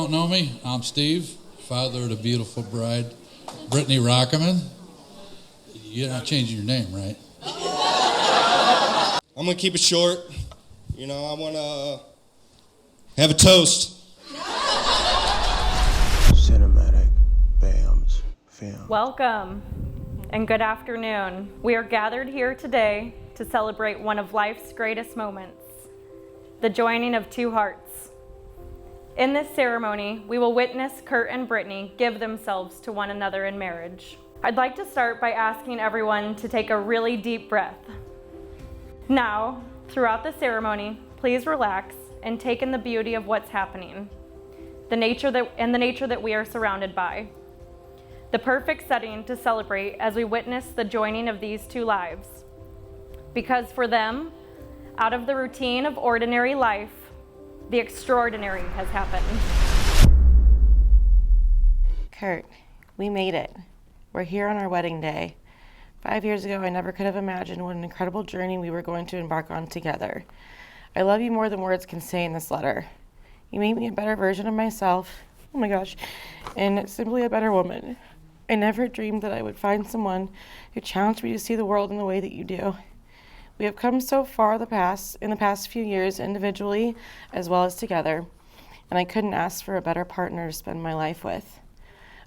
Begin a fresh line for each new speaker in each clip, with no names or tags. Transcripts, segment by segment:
don't know me, I'm Steve, father of the beautiful bride, Brittany Rockerman. You're not changing your name, right?
I'm going to keep it short. You know, I want to have a toast.
CinematicBams film.
Welcome and good afternoon. We are gathered here today to celebrate one of life's greatest moments, the joining of two hearts. In this ceremony, we will witness Kurt and Brittany give themselves to one another in marriage. I'd like to start by asking everyone to take a really deep breath. Now, throughout the ceremony, please relax and take in the beauty of what's happening, the nature that we are surrounded by. The perfect setting to celebrate as we witness the joining of these two lives. Because for them, out of the routine of ordinary life, the extraordinary has happened.
Kurt, we made it. We're here on our wedding day. 5 years ago, I never could have imagined what an incredible journey we were going to embark on together. I love you more than words can say in this letter. You made me a better version of myself, oh my gosh, and simply a better woman. I never dreamed that I would find someone who challenged me to see the world in the way that you do. We have come so far in the past few years, individually as well as together, and I couldn't ask for a better partner to spend my life with.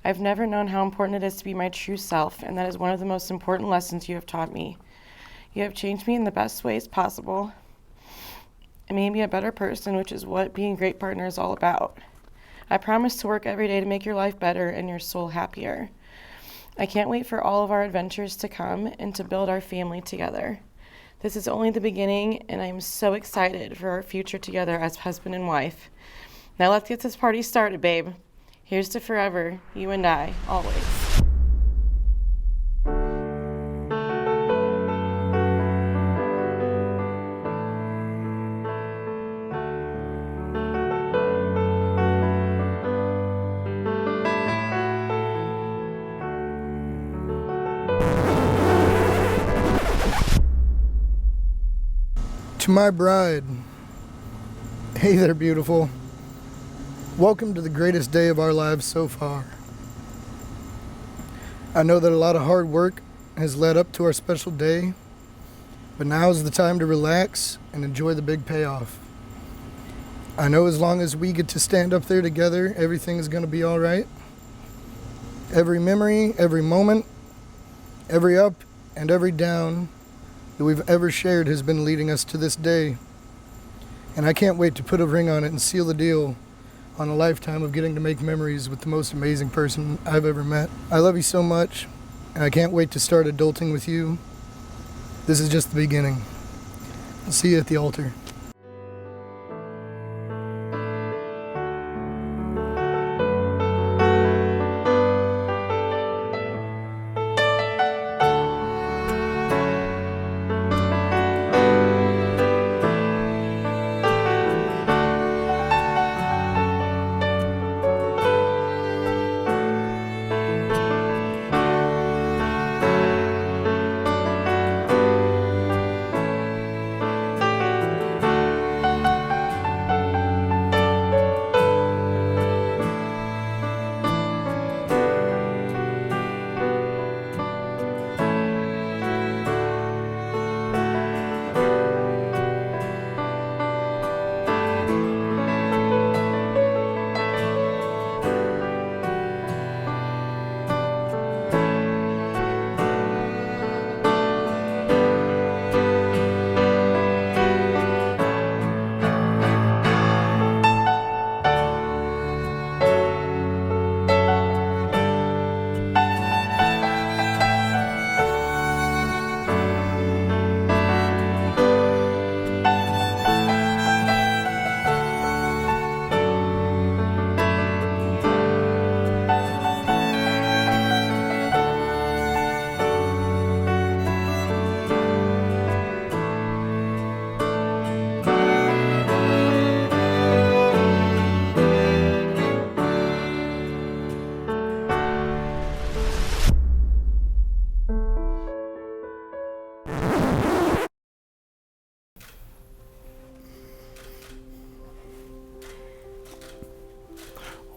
I've never known how important it is to be my true self, and that is one of the most important lessons you have taught me. You have changed me in the best ways possible and made me a better person, which is what being a great partner is all about. I promise to work every day to make your life better and your soul happier. I can't wait for all of our adventures to come and to build our family together. This is only the beginning, and I am so excited for our future together as husband and wife. Now let's get this party started, babe. Here's to forever, you and I, always.
To my bride, hey there, beautiful. Welcome to the greatest day of our lives so far. I know that a lot of hard work has led up to our special day, but now is the time to relax and enjoy the big payoff. I know as long as we get to stand up there together, everything is going to be all right. Every memory, every moment, every up and every down that we've ever shared has been leading us to this day. And I can't wait to put a ring on it and seal the deal on a lifetime of getting to make memories with the most amazing person I've ever met. I love you so much, and I can't wait to start adulting with you. This is just the beginning. I'll see you at the altar.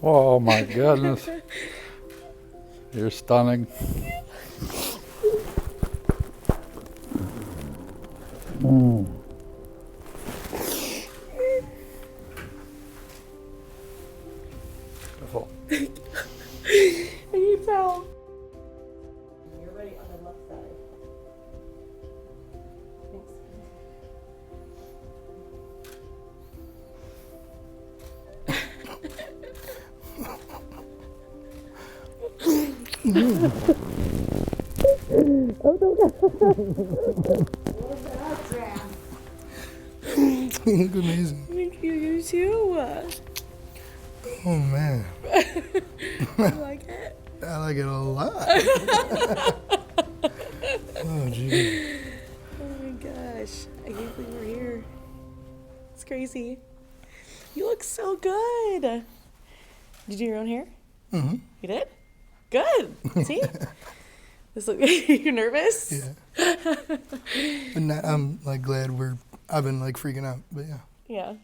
Oh my goodness. You're stunning. Beautiful.
You fell. You're ready on the left side. Thanks.
You look amazing.
Thank you, you too.
Oh man,
You like it?
I like it a lot. Oh gee.
Oh my gosh. I can't believe we're here. It's crazy. You look so good. Did you do your own hair?
Mm-hmm.
You did? Good. See? This look, you nervous?
Yeah. But now, I'm like glad I've been like freaking out, but yeah.
Yeah.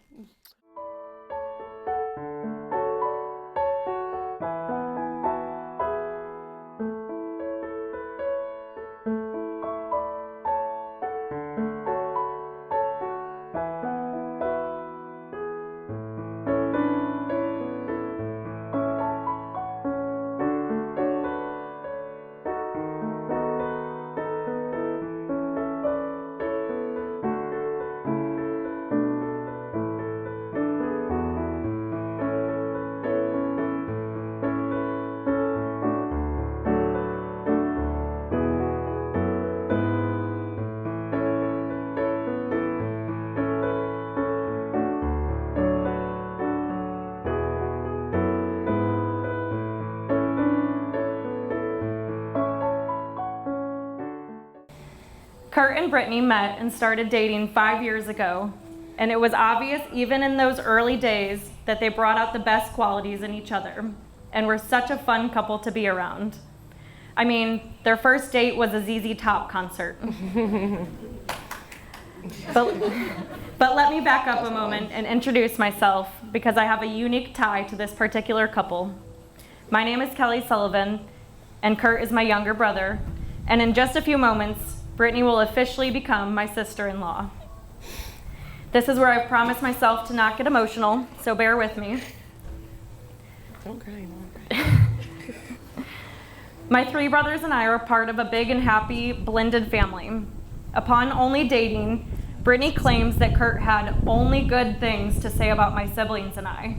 Kurt and Brittany met and started dating 5 years ago, and it was obvious even in those early days that they brought out the best qualities in each other and were such a fun couple to be around. I mean, their first date was a ZZ Top concert. But let me back up a moment and introduce myself because I have a unique tie to this particular couple. My name is Kelly Sullivan, and Kurt is my younger brother, and in just a few moments, Brittany will officially become my sister-in-law. This is where I've promised myself to not get emotional, so bear with me.
Don't cry, Mom.
My three brothers and I are part of a big and happy blended family. Upon only dating, Brittany claims that Kurt had only good things to say about my siblings and I.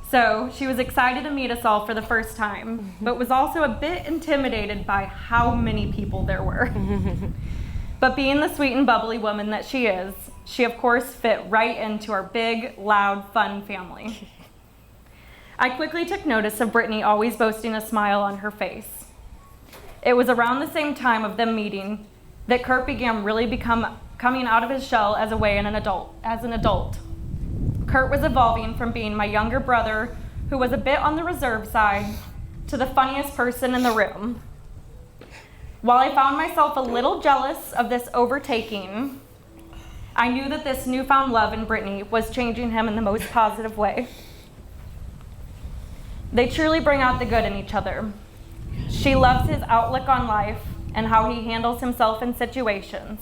So she was excited to meet us all for the first time, but was also a bit intimidated by how many people there were. But being the sweet and bubbly woman that she is, she of course fit right into our big, loud, fun family. I quickly took notice of Brittany always boasting a smile on her face. It was around the same time of them meeting that Kurt began really coming out of his shell as an adult. Kurt was evolving from being my younger brother, who was a bit on the reserve side, to the funniest person in the room. While I found myself a little jealous of this overtaking, I knew that this newfound love in Brittany was changing him in the most positive way. They truly bring out the good in each other. She loves his outlook on life and how he handles himself in situations.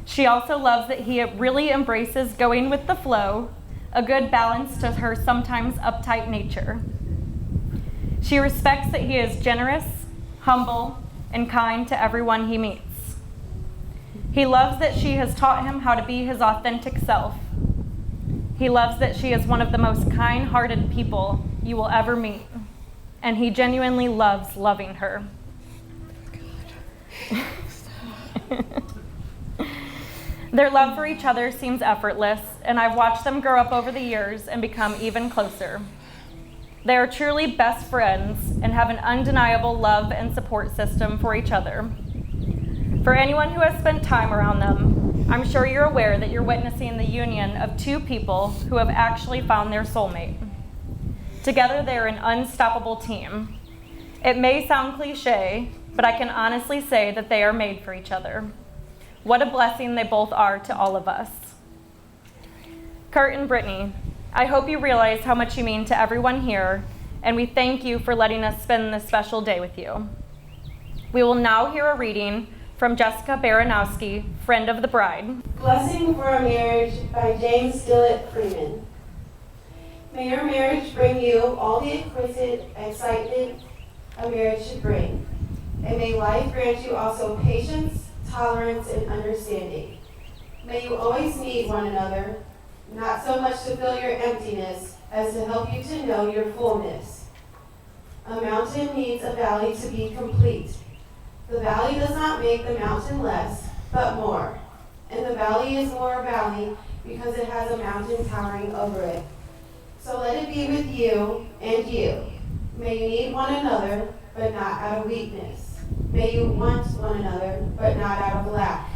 She also loves that he really embraces going with the flow, a good balance to her sometimes uptight nature. She respects that he is generous, humble, and kind to everyone he meets. He loves that she has taught him how to be his authentic self. He loves that she is one of the most kind-hearted people you will ever meet, and he genuinely loves loving her. Their love for each other seems effortless, and I've watched them grow up over the years and become even closer. They are truly best friends and have an undeniable love and support system for each other. For anyone who has spent time around them, I'm sure you're aware that you're witnessing the union of two people who have actually found their soulmate. Together, they're an unstoppable team. It may sound cliche, but I can honestly say that they are made for each other. What a blessing they both are to all of us. Kurt and Brittany, I hope you realize how much you mean to everyone here, and we thank you for letting us spend this special day with you. We will now hear a reading from Jessica Baranowski, friend of the bride.
Blessing for a Marriage by James Dillett Freeman. May your marriage bring you all the exquisite excitement a marriage should bring. And may life grant you also patience, tolerance, and understanding. May you always need one another, not so much to fill your emptiness as to help you to know your fullness. A mountain needs a valley to be complete. The valley does not make the mountain less, but more. And the valley is more a valley because it has a mountain towering over it. So let it be with you and you. May you need one another, but not out of weakness. May you want one another, but not out of lack.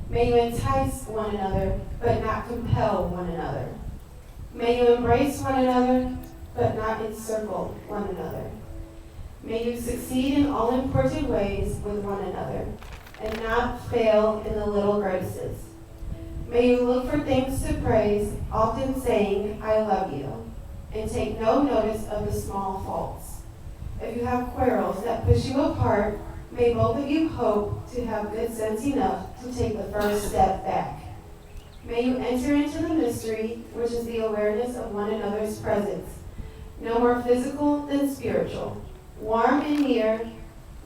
May you entice one another, but not compel one another. May you embrace one another, but not encircle one another. May you succeed in all important ways with one another, and not fail in the little graces. May you look for things to praise, often saying, I love you, and take no notice of the small faults. If you have quarrels that push you apart, may both of you hope to have good sense enough to take the first step back. May you enter into the mystery, which is the awareness of one another's presence, no more physical than spiritual, warm and near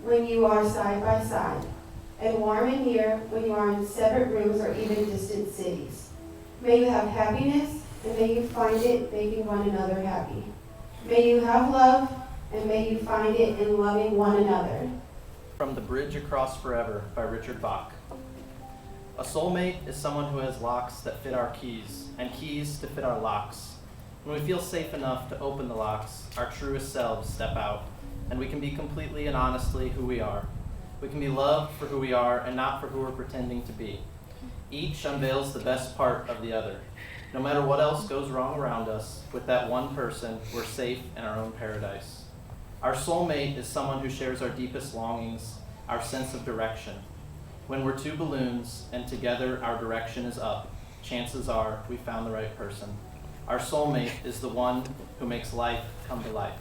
when you are side by side, and warm and near when you are in separate rooms or even distant cities. May you have happiness, and may you find it making one another happy. May you have love, and may you find it in loving one another.
From The Bridge Across Forever by Richard Bach. A soulmate is someone who has locks that fit our keys, and keys to fit our locks. When we feel safe enough to open the locks, our truest selves step out, and we can be completely and honestly who we are. We can be loved for who we are and not for who we're pretending to be. Each unveils the best part of the other. No matter what else goes wrong around us, with that one person, we're safe in our own paradise. Our soulmate is someone who shares our deepest longings, our sense of direction. When we're two balloons and together our direction is up, chances are we found the right person. Our soulmate is the one who makes life come to life.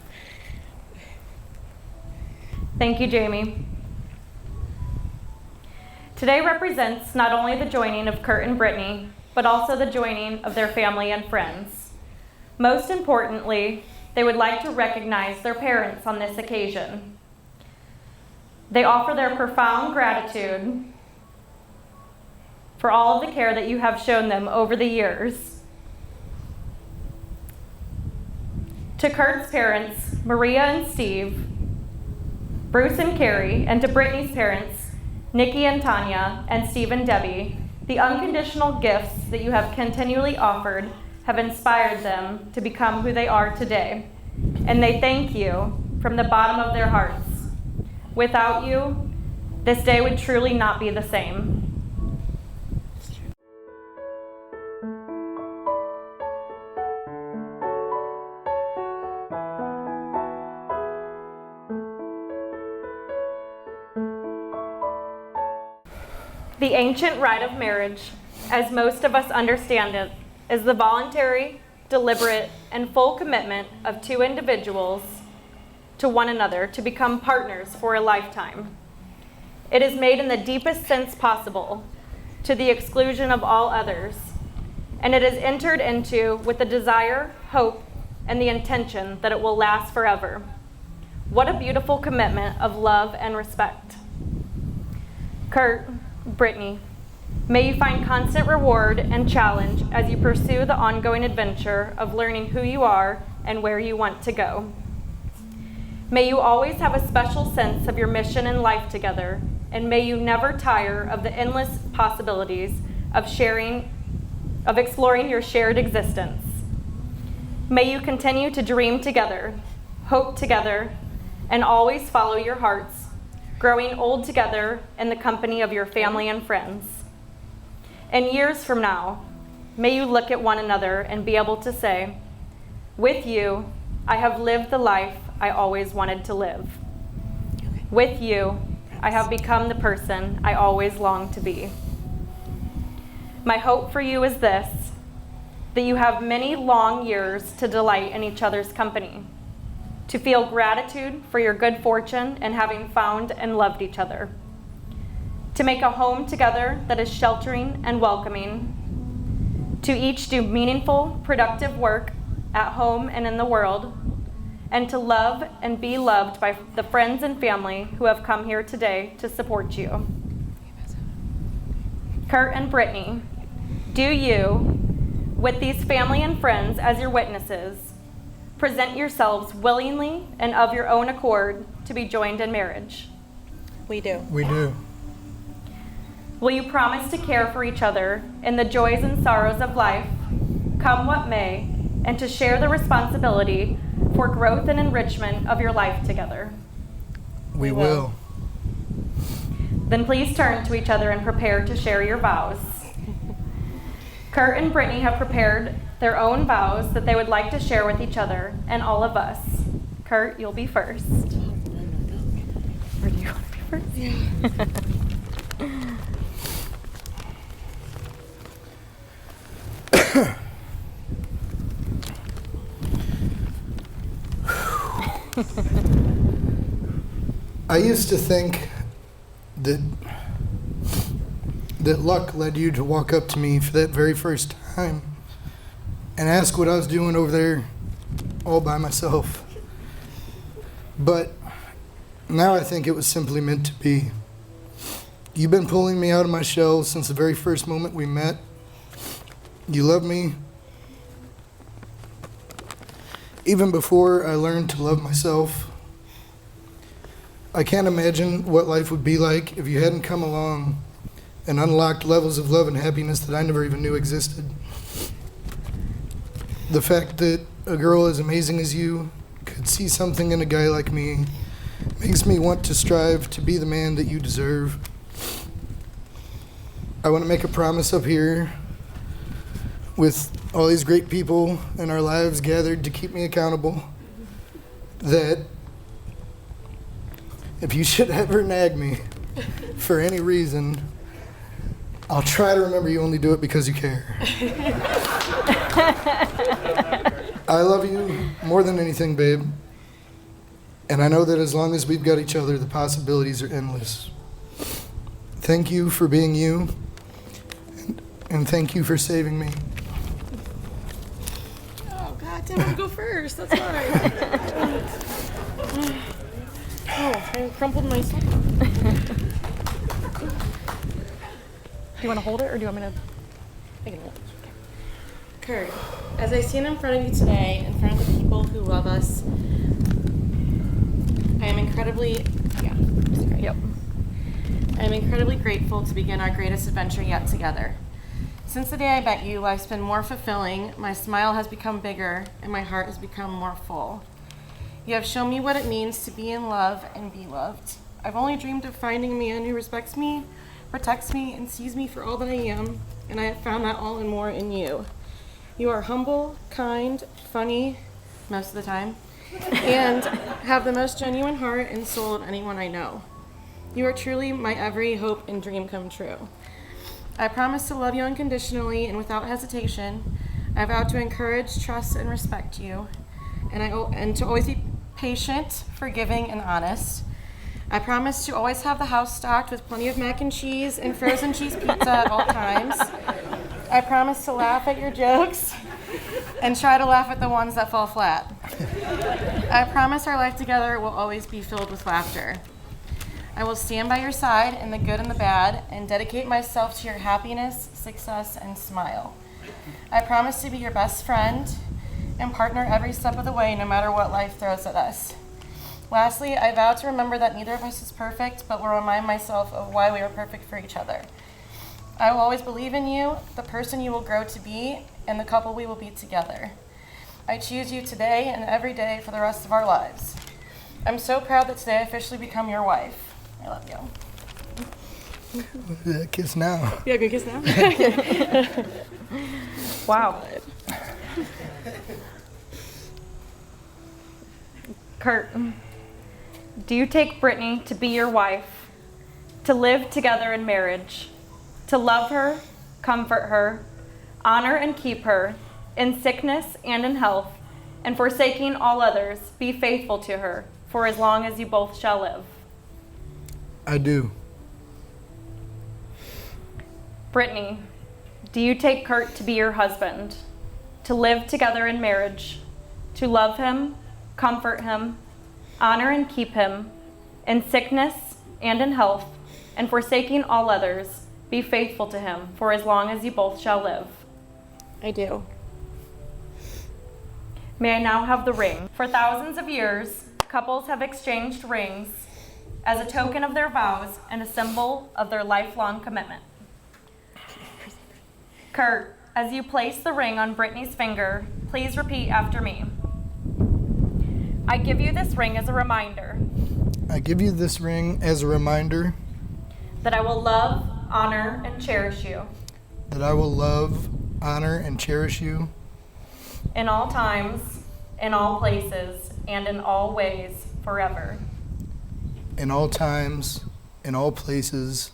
Thank you, Jamie. Today represents not only the joining of Kurt and Brittany, but also the joining of their family and friends. Most importantly, they would like to recognize their parents on this occasion. They offer their profound gratitude for all of the care that you have shown them over the years. To Kurt's parents, Maria and Steve, Bruce and Carrie, and to Brittany's parents, Nikki and Tanya, and Steve and Debbie, the unconditional gifts that you have continually offered have inspired them to become who they are today. And they thank you from the bottom of their hearts. Without you, this day would truly not be the same. The ancient rite of marriage, as most of us understand it, is the voluntary, deliberate, and full commitment of two individuals to one another to become partners for a lifetime. It is made in the deepest sense possible, to the exclusion of all others, and it is entered into with the desire, hope, and the intention that it will last forever. What a beautiful commitment of love and respect. Kurt, Brittany, may you find constant reward and challenge as you pursue the ongoing adventure of learning who you are and where you want to go. May you always have a special sense of your mission in life together, and may you never tire of the endless possibilities of exploring your shared existence. May you continue to dream together, hope together, and always follow your hearts, growing old together in the company of your family and friends. And years from now, may you look at one another and be able to say, with you, I have lived the life I always wanted to live. With you, I have become the person I always longed to be. My hope for you is this: that you have many long years to delight in each other's company, to feel gratitude for your good fortune in having found and loved each other, to make a home together that is sheltering and welcoming, to each do meaningful, productive work at home and in the world, and to love and be loved by the friends and family who have come here today to support you. Kurt and Brittany, do you, with these family and friends as your witnesses, present yourselves willingly and of your own accord to be joined in marriage?
We do.
We do.
Will you promise to care for each other in the joys and sorrows of life, come what may, and to share the responsibility for growth and enrichment of your life together?
We will.
Then please turn to each other and prepare to share your vows. Kurt and Brittany have prepared their own vows that they would like to share with each other and all of us. Kurt, you'll be first. Or do you want to be first? Yeah.
I used to think that luck led you to walk up to me for that very first time and ask what I was doing over there all by myself. But now I think it was simply meant to be. You've been pulling me out of my shell since the very first moment we met. You love me even before I learned to love myself. I can't imagine what life would be like if you hadn't come along and unlocked levels of love and happiness that I never even knew existed. The fact that a girl as amazing as you could see something in a guy like me makes me want to strive to be the man that you deserve. I want to make a promise up here with all these great people in our lives gathered to keep me accountable that if you should ever nag me for any reason, I'll try to remember you only do it because you care. I love you more than anything, babe. And I know that as long as we've got each other, the possibilities are endless. Thank you for being you, and thank you for saving me.
Oh, God, I want to go first. That's fine. Oh, I crumpled my sock.
Do you want to hold it, or do you want me to?
I can hold it. Kurt, as I stand in front of you today, in front of the people who love us, I am incredibly,
Yep.
I am incredibly grateful to begin our greatest adventure yet together. Since the day I met you, life's been more fulfilling, my smile has become bigger, and my heart has become more full. You have shown me what it means to be in love and be loved. I've only dreamed of finding a man who respects me, protects me, and sees me for all that I am, and I have found that all and more in you. You are humble, kind, funny, most of the time, and have the most genuine heart and soul of anyone I know. You are truly my every hope and dream come true. I promise to love you unconditionally and without hesitation. I vow to encourage, trust, and respect you, and to always be patient, forgiving, and honest. I promise to always have the house stocked with plenty of mac and cheese and frozen cheese pizza at all times. I promise to laugh at your jokes and try to laugh at the ones that fall flat. I promise our life together will always be filled with laughter. I will stand by your side in the good and the bad and dedicate myself to your happiness, success, and smile. I promise to be your best friend and partner every step of the way, no matter what life throws at us. Lastly, I vow to remember that neither of us is perfect, but will remind myself of why we are perfect for each other. I will always believe in you, the person you will grow to be, and the couple we will be together. I choose you today and every day for the rest of our lives. I'm so proud that today I officially become your wife. I love you.
Kiss now.
Yeah, good kiss now.
Wow. Kurt, do you take Brittany to be your wife, to live together in marriage, to love her, comfort her, honor and keep her, in sickness and in health, and forsaking all others, be faithful to her for as long as you both shall live.
I do.
Brittany, do you take Kurt to be your husband, to live together in marriage, to love him, comfort him, honor and keep him, in sickness and in health, and forsaking all others, be faithful to him for as long as you both shall live?
I do.
May I now have the ring? For thousands of years, couples have exchanged rings as a token of their vows and a symbol of their lifelong commitment. Kurt, as you place the ring on Brittany's finger, please repeat after me. I give you this ring as a reminder.
I give you this ring as a reminder
That I will love, honor, and cherish you.
that I will love, honor, and cherish you
In all times, in all places, and in all ways, forever.
in all times, in all places,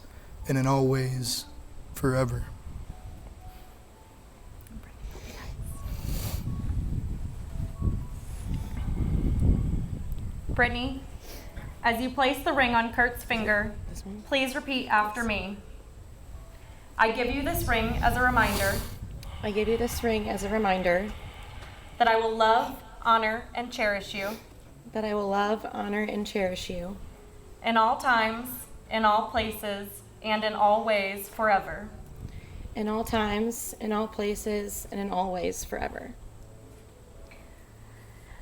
and in all ways, forever.
Brittany, as you place the ring on Kurt's finger, please repeat after me. I give you this ring as a reminder
I give you this ring as a reminder
that I will love, honor, and cherish you
that I will love, honor, and cherish you
in all times, in all places, and in all ways, forever.
in all times, in all places, and in all ways, forever.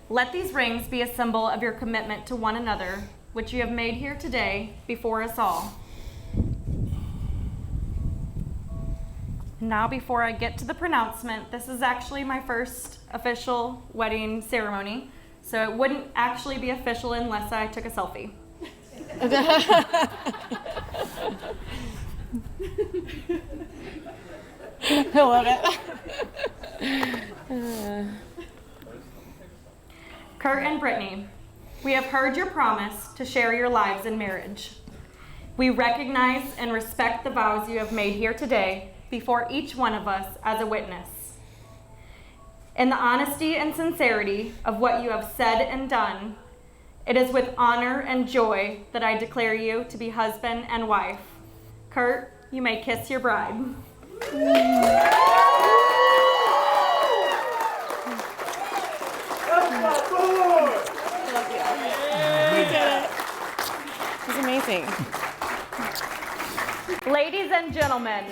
Let these rings be a symbol of your commitment to one another, which you have made here today before us all. Now, before I get to the pronouncement, this is actually my first official wedding ceremony, so it wouldn't actually be official unless I took a selfie.
I love it.
Kurt and Brittany, we have heard your promise to share your lives in marriage. We recognize and respect the vows you have made here today before each one of us as a witness. In the honesty and sincerity of what you have said and done, it is with honor and joy that I declare you to be husband and wife. Kurt, you may kiss your bride.
It's amazing.
Ladies and gentlemen,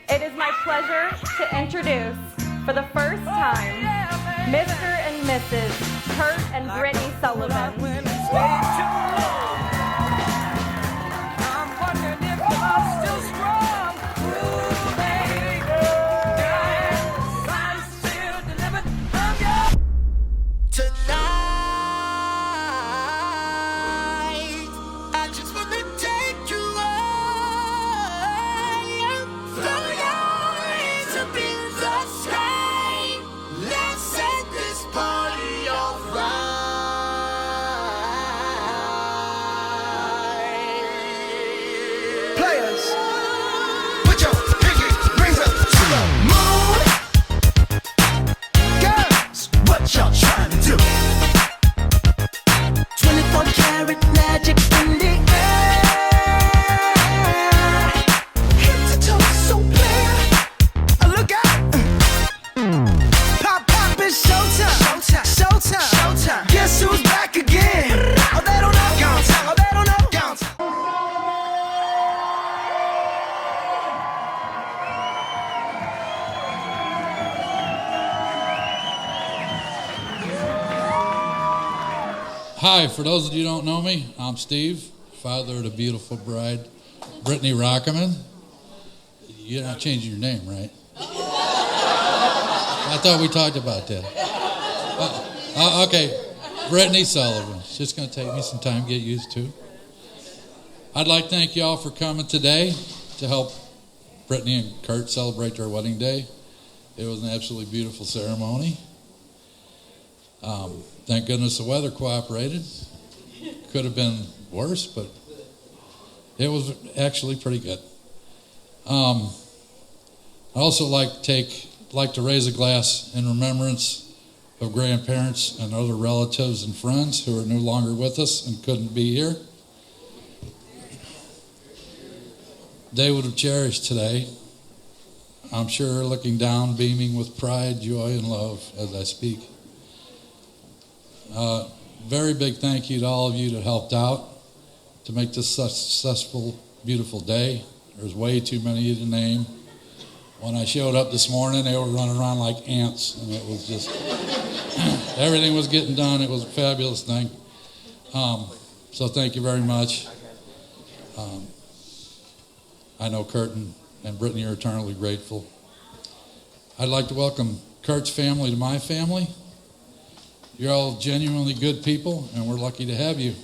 it is my pleasure to introduce, for the first time, Mr. and Mrs. Kurt and Brittany Sullivan.
Hi, for those of you who don't know me, I'm Steve, father of the beautiful bride, Brittany Rockman. You're not changing your name, right? I thought we talked about that. Okay, Brittany Sullivan. It's just going to take me some time to get used to. I'd like to thank you all for coming today to help Brittany and Kurt celebrate their wedding day. It was an absolutely beautiful ceremony. Thank goodness the weather cooperated. Could have been worse, but it was actually pretty good. I'd also like to take like to raise a glass in remembrance of grandparents and other relatives and friends who are no longer with us and couldn't be here. They would have cherished today, I'm sure, looking down, beaming with pride, joy, and love as I speak. Very big thank you to all of you that helped out to make this such a successful, beautiful day. There's way too many to name. When I showed up this morning, they were running around like ants, and it was just, everything was getting done. It was a fabulous thing. So thank you very much. I know Kurt and Brittany are eternally grateful. I'd like to welcome Kurt's family to my family. You're all genuinely good people, and we're lucky to have you.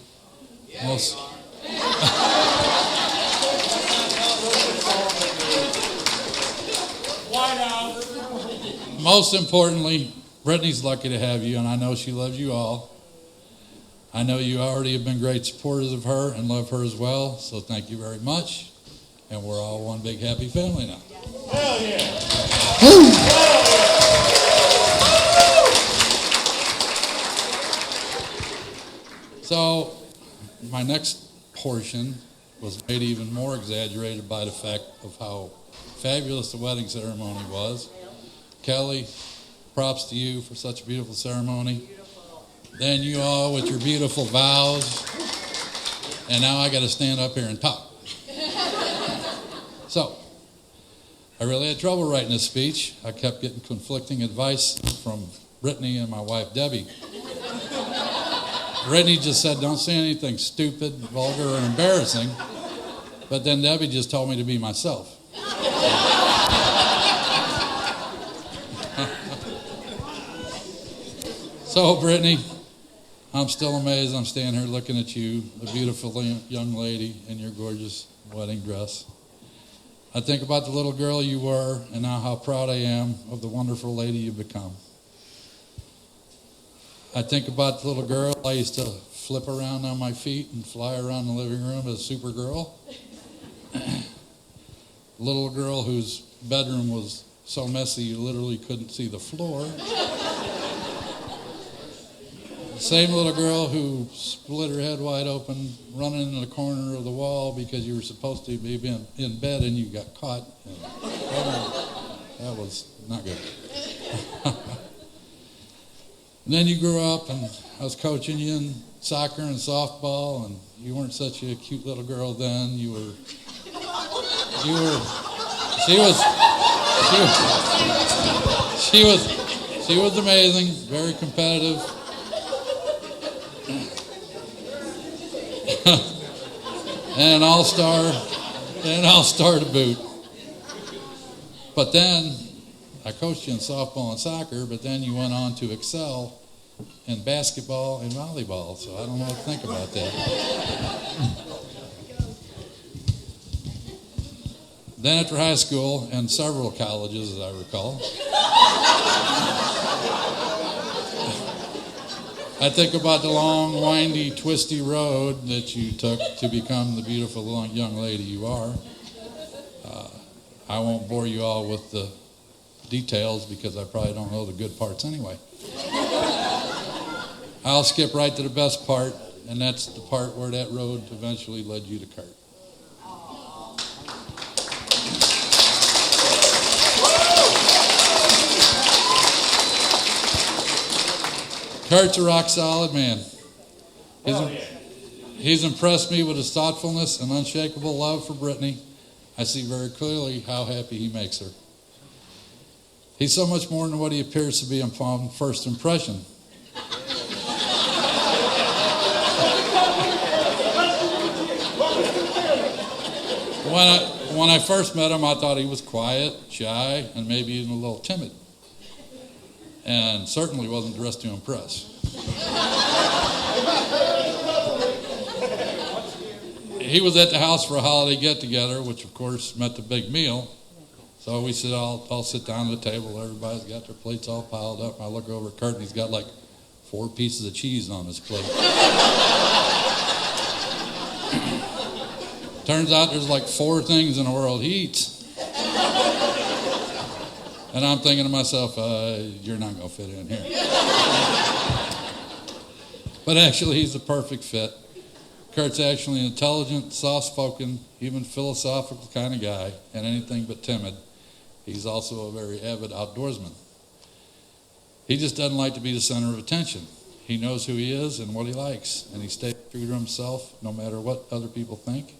Most importantly, Brittany's lucky to have you, and I know she loves you all. I know you already have been great supporters of her and love her as well, so thank you very much. And we're all one big happy family now. Hell yeah! So, my next portion was made even more exaggerated by the fact of how fabulous the wedding ceremony was. Kelly, props to you for such a beautiful ceremony. Then you all with your beautiful vows. And now I got to stand up here and talk. So, I really had trouble writing this speech. I kept getting conflicting advice from Brittany and my wife, Debbie. Brittany just said, don't say anything stupid, vulgar, or embarrassing. But then Debbie just told me to be myself. So, Brittany, I'm still amazed. I'm standing here looking at you, the beautiful young lady in your gorgeous wedding dress. I think about the little girl you were and now how proud I am of the wonderful lady you've become. I think about the little girl I used to flip around on my feet and fly around the living room as Supergirl. Little girl whose bedroom was so messy you literally couldn't see the floor. Same little girl who split her head wide open, running in the corner of the wall because you were supposed to be in bed and you got caught. That was not good. And then you grew up, and I was coaching you in soccer and softball, and you weren't such a cute little girl then. She was amazing, very competitive. And an all-star to boot. But then, I coached you in softball and soccer, but then you went on to excel in basketball and volleyball, so I don't know what to think about that. Then after high school, and several colleges, as I recall, I think about the long, windy, twisty road that you took to become the beautiful young lady you are. I won't bore you all with the details because I probably don't know the good parts anyway. I'll skip right to the best part, and that's the part where that road eventually led you to Kurt. Kurt's a rock solid man. He's impressed me with his thoughtfulness and unshakable love for Brittany. I see very clearly how happy he makes her. He's so much more than what he appears to be upon first impression. When I first met him, I thought he was quiet, shy, and maybe even a little timid. And certainly wasn't dressed to impress. He was at the house for a holiday get-together, which of course meant the big meal. So we all sit down at the table. Everybody's got their plates all piled up. I look over at Kurt, and he's got like 4 pieces of cheese on his plate. Turns out there's like 4 things in the world he eats. And I'm thinking to myself, you're not going to fit in here. But actually, he's the perfect fit. Kurt's actually an intelligent, soft-spoken, even philosophical kind of guy, and anything but timid. He's also a very avid outdoorsman. He just doesn't like to be the center of attention. He knows who he is and what he likes, and he stays true to himself no matter what other people think.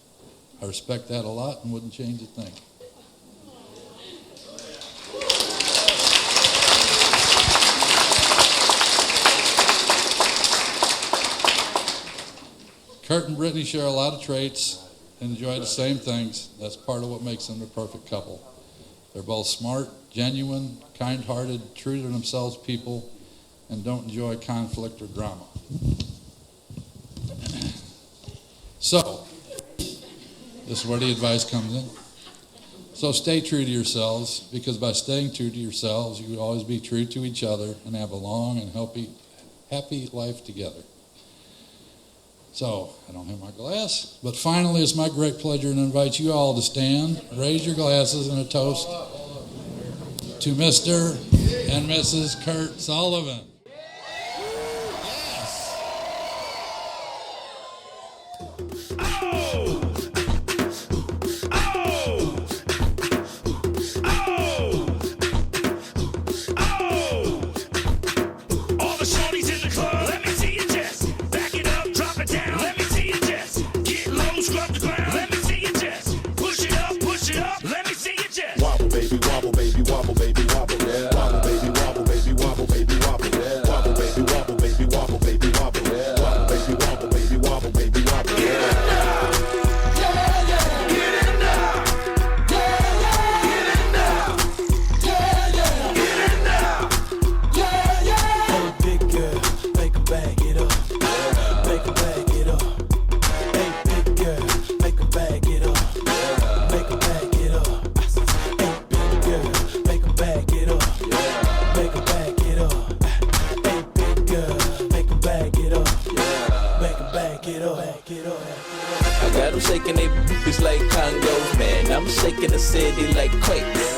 I respect that a lot and wouldn't change a thing. Kurt and Brittany share a lot of traits and enjoy the same things. That's part of what makes them the perfect couple. They're both smart, genuine, kind-hearted, true to themselves people, and don't enjoy conflict or drama. So, this is where the advice comes in. So stay true to yourselves, because by staying true to yourselves, you will always be true to each other and have a long and happy life together. So, I don't have my glass, but finally it's my great pleasure to invite you all to stand, raise your glasses in a toast to Mr. and Mrs. Kurt Sullivan.
I got them shaking they boobies like Congos, man. I'm shaking the city like quakes.